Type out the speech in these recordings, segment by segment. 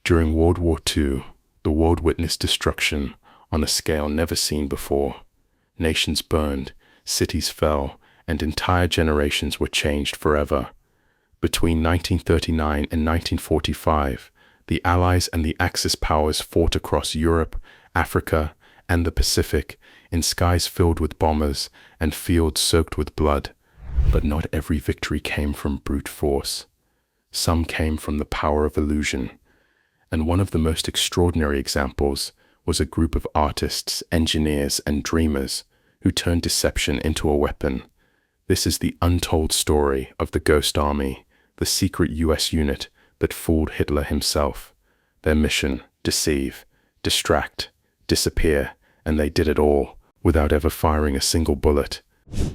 During World War II, the world witnessed destruction on a scale never seen before. Nations burned, cities fell, and entire generations were changed forever. Between 1939 and 1945, the Allies and the Axis powers fought across Europe, Africa, and the Pacific, in skies filled with bombers and fields soaked with blood. But not every victory came from brute force. Some came from the power of illusion. And one of the most extraordinary examples was a group of artists, engineers, and dreamers who turned deception into a weapon. This is the untold story of the Ghost Army, the secret US unit that fooled Hitler himself. Their mission: deceive, distract, disappear, and they did it all without ever firing a single bullet.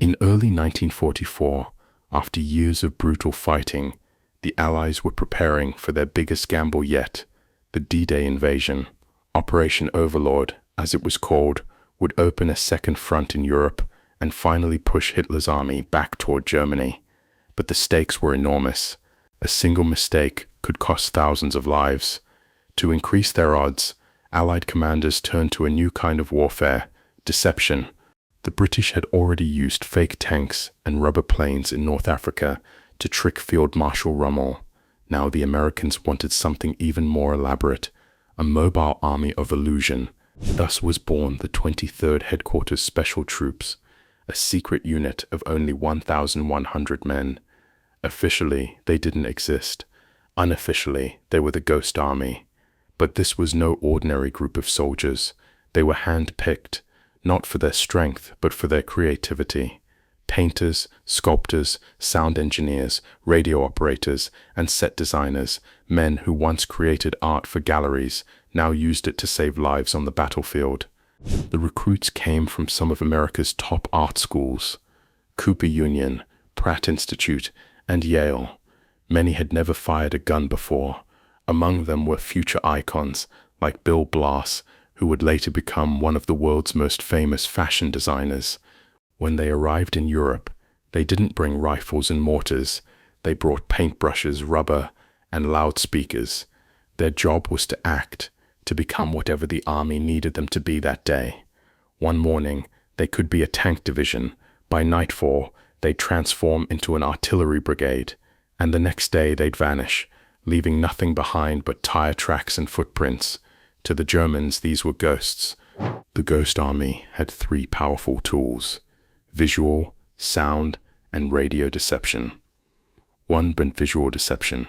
In early 1944, after years of brutal fighting, the Allies were preparing for their biggest gamble yet. The D-Day invasion, Operation Overlord, as it was called, would open a second front in Europe and finally push Hitler's army back toward Germany. But the stakes were enormous. A single mistake could cost thousands of lives. To increase their odds, Allied commanders turned to a new kind of warfare: deception. The British had already used fake tanks and rubber planes in North Africa to trick Field Marshal Rommel. Now the Americans wanted something even more elaborate: a mobile army of illusion. Thus was born the 23rd Headquarters Special Troops, a secret unit of only 1,100 men. Officially, they didn't exist. Unofficially, they were the Ghost Army. But this was no ordinary group of soldiers. They were hand-picked, not for their strength, but for their creativity. Painters, sculptors, sound engineers, radio operators, and set designers, men who once created art for galleries, now used it to save lives on the battlefield. The recruits came from some of America's top art schools: Cooper Union, Pratt Institute, and Yale. Many had never fired a gun before. Among them were future icons like Bill Blass, who would later become one of the world's most famous fashion designers. When they arrived in Europe, they didn't bring rifles and mortars. They brought paintbrushes, rubber, and loudspeakers. Their job was to act, to become whatever the army needed them to be that day. One morning, they could be a tank division. By nightfall, they'd transform into an artillery brigade. And the next day they'd vanish, leaving nothing behind but tire tracks and footprints. To the Germans, these were ghosts. The Ghost Army had three powerful tools: visual, sound, and radio deception. One, visual deception.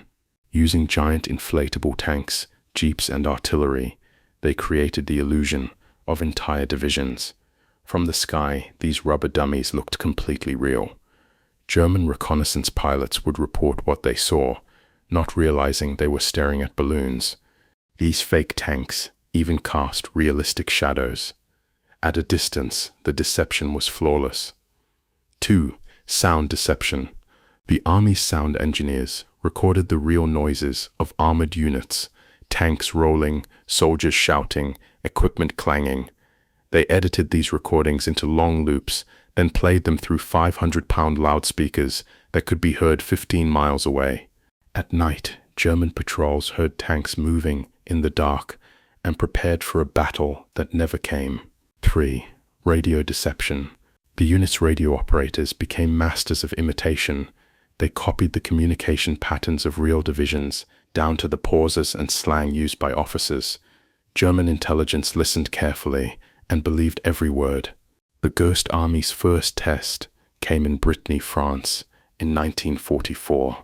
Using giant inflatable tanks, jeeps, and artillery, they created the illusion of entire divisions. From the sky, these rubber dummies looked completely real. German reconnaissance pilots would report what they saw, not realizing they were staring at balloons. These fake tanks even cast realistic shadows. At a distance, the deception was flawless. 2. Sound deception. The Army's sound engineers recorded the real noises of armored units: tanks rolling, soldiers shouting, equipment clanging. They edited these recordings into long loops, then played them through 500-pound loudspeakers that could be heard 15 miles away. At night, German patrols heard tanks moving in the dark and prepared for a battle that never came. 3. Radio deception. The unit's radio operators became masters of imitation. They copied the communication patterns of real divisions, down to the pauses and slang used by officers. German intelligence listened carefully and believed every word. The Ghost Army's first test came in Brittany, France, in 1944.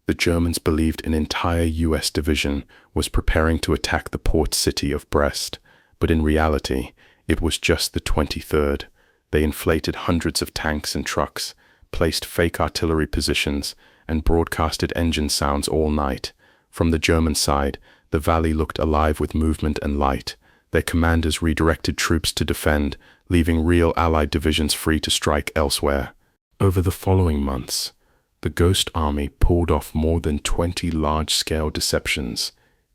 The Germans believed an entire US division was preparing to attack the port city of Brest, but in reality, it was just the 23rd. They inflated hundreds of tanks and trucks, placed fake artillery positions, and broadcasted engine sounds all night. From the German side, the valley looked alive with movement and light. Their commanders redirected troops to defend, leaving real Allied divisions free to strike elsewhere. Over the following months, the Ghost Army pulled off more than 20 large-scale deceptions,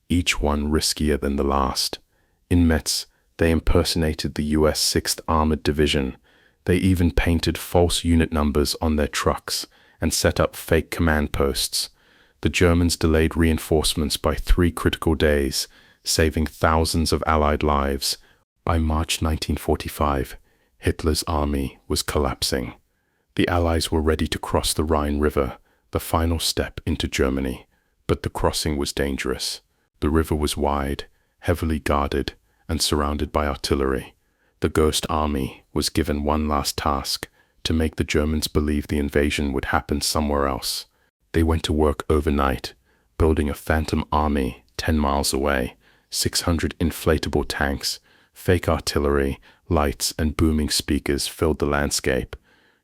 each one riskier than the last. In Metz, they impersonated the US 6th Armored Division. They even painted false unit numbers on their trucks and set up fake command posts. The Germans delayed reinforcements by 3 critical days, saving thousands of Allied lives. By March 1945, Hitler's army was collapsing. The Allies were ready to cross the Rhine River, the final step into Germany. But the crossing was dangerous. The river was wide, heavily guarded, and surrounded by artillery. The Ghost Army was given one last task: to make the Germans believe the invasion would happen somewhere else. They went to work overnight, building a phantom army 10 miles away. 600 inflatable tanks, fake artillery, lights, and booming speakers filled the landscape.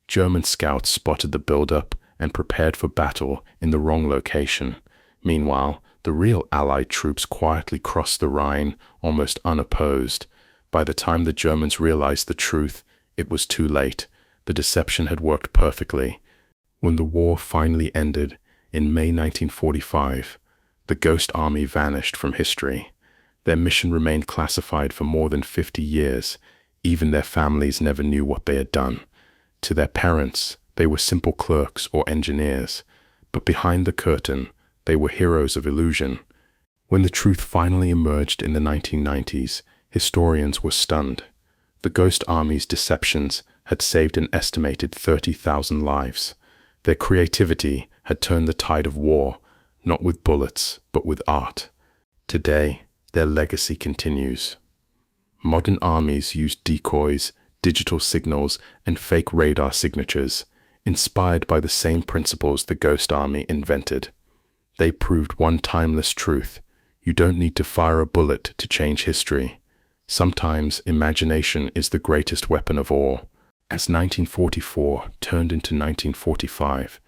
German scouts spotted the buildup and prepared for battle in the wrong location. Meanwhile, the real Allied troops quietly crossed the Rhine, almost unopposed. By the time the Germans realized the truth, it was too late. The deception had worked perfectly. When the war finally ended, in May 1945, the Ghost Army vanished from history. Their mission remained classified for more than 50 years. Even their families never knew what they had done. To their parents, they were simple clerks or engineers, but behind the curtain, they were heroes of illusion. When the truth finally emerged in the 1990s, historians were stunned. The Ghost Army's deceptions had saved an estimated 30,000 lives. Their creativity had turned the tide of war, not with bullets, but with art. Today, their legacy continues. Modern armies use decoys, digital signals, and fake radar signatures, inspired by the same principles the Ghost Army invented. They proved one timeless truth: you don't need to fire a bullet to change history. Sometimes imagination is the greatest weapon of all. As 1944 turned into 1945,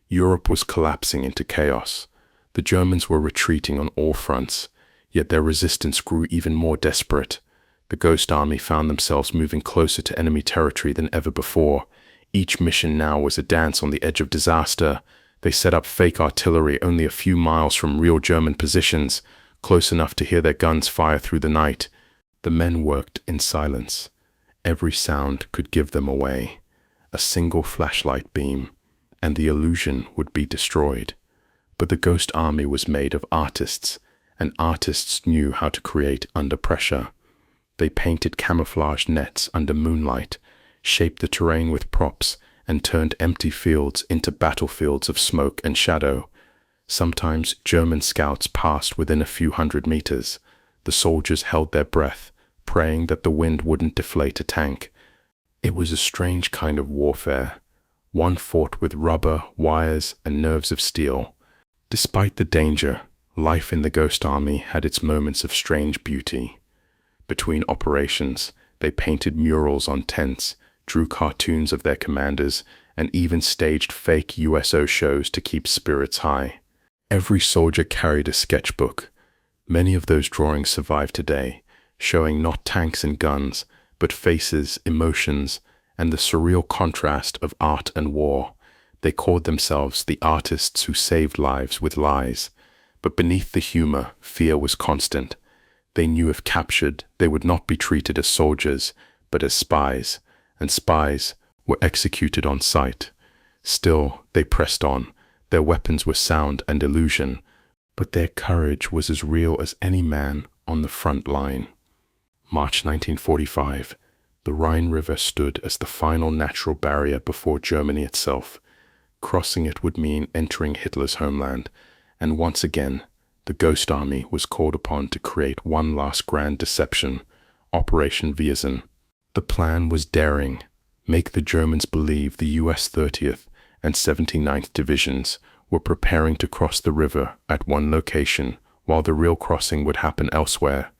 Europe was collapsing into chaos. The Germans were retreating on all fronts, yet their resistance grew even more desperate. The Ghost Army found themselves moving closer to enemy territory than ever before. Each mission now was a dance on the edge of disaster. They set up fake artillery only a few miles from real German positions, close enough to hear their guns fire through the night. The men worked in silence. Every sound could give them away. A single flashlight beam, and the illusion would be destroyed. But the Ghost Army was made of artists, and artists knew how to create under pressure. They painted camouflage nets under moonlight, shaped the terrain with props, and turned empty fields into battlefields of smoke and shadow. Sometimes German scouts passed within a few hundred meters. The soldiers held their breath, praying that the wind wouldn't deflate a tank. It was a strange kind of warfare, one fought with rubber, wires, and nerves of steel. Despite the danger, life in the Ghost Army had its moments of strange beauty. Between operations, they painted murals on tents, drew cartoons of their commanders, and even staged fake USO shows to keep spirits high. Every soldier carried a sketchbook. Many of those drawings survive today, showing not tanks and guns, but faces, emotions, and the surreal contrast of art and war. They called themselves the artists who saved lives with lies. But beneath the humor, fear was constant. They knew if captured, they would not be treated as soldiers, but as spies, and spies were executed on sight. Still, they pressed on. Their weapons were sound and illusion, but their courage was as real as any man on the front line. March 1945. The Rhine River stood as the final natural barrier before Germany itself. Crossing it would mean entering Hitler's homeland, and once again, the Ghost Army was called upon to create one last grand deception, Operation Wiesen. The plan was daring: make the Germans believe the US 30th and 79th Divisions were preparing to cross the river at one location, while the real crossing would happen elsewhere.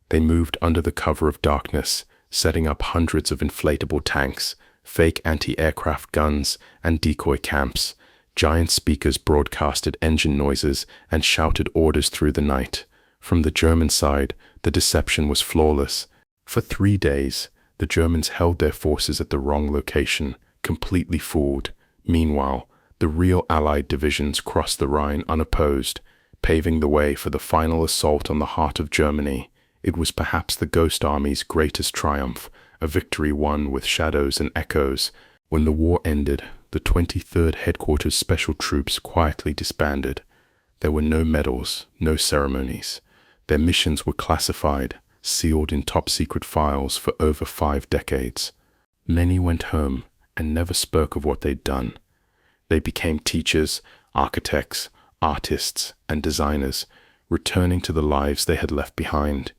They moved under the cover of darkness, setting up hundreds of inflatable tanks, fake anti-aircraft guns, and decoy camps. Giant speakers broadcasted engine noises and shouted orders through the night. From the German side, the deception was flawless. For 3 days, the Germans held their forces at the wrong location, completely fooled. Meanwhile, the real Allied divisions crossed the Rhine unopposed, paving the way for the final assault on the heart of Germany. It was perhaps the Ghost Army's greatest triumph, a victory won with shadows and echoes. When the war ended, the 23rd Headquarters Special Troops quietly disbanded. There were no medals, no ceremonies. Their missions were classified, sealed in top-secret files for over 5 decades. Many went home and never spoke of what they'd done. They became teachers, architects, artists, and designers, returning to the lives they had left behind.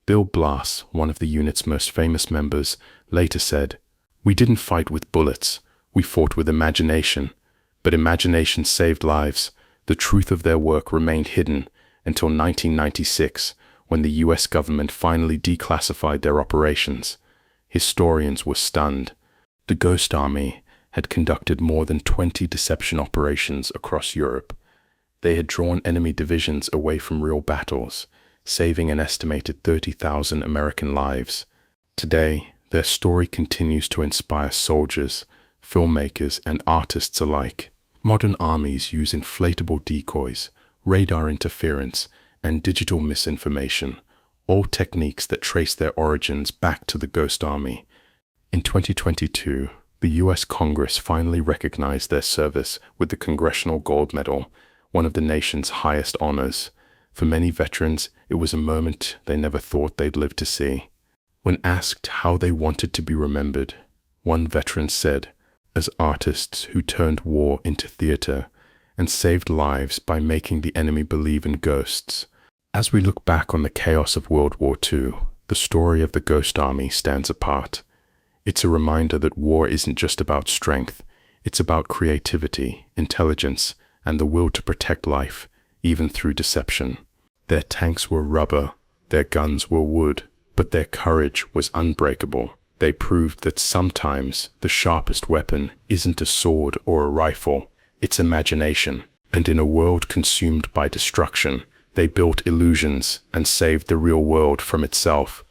Bill Blass, one of the unit's most famous members, later said, "We didn't fight with bullets, we fought with imagination. But imagination saved lives. The truth of their work remained hidden until 1996, when the US government finally declassified their operations. Historians were stunned. The Ghost Army had conducted more than 20 deception operations across Europe. They had drawn enemy divisions away from real battles, saving an estimated 30,000 American lives. Today, their story continues to inspire soldiers, filmmakers, and artists alike. Modern armies use inflatable decoys, radar interference, and digital misinformation, all techniques that trace their origins back to the Ghost Army. In 2022, the US Congress finally recognized their service with the Congressional Gold Medal, one of the nation's highest honors. For many veterans, it was a moment they never thought they'd live to see. When asked how they wanted to be remembered, one veteran said, "As artists who turned war into theater and saved lives by making the enemy believe in ghosts." As we look back on the chaos of World War II, the story of the Ghost Army stands apart. It's a reminder that war isn't just about strength, it's about creativity, intelligence, and the will to protect life, even through deception. Their tanks were rubber, their guns were wood, but their courage was unbreakable. They proved that sometimes the sharpest weapon isn't a sword or a rifle, it's imagination. And in a world consumed by destruction, they built illusions and saved the real world from itself.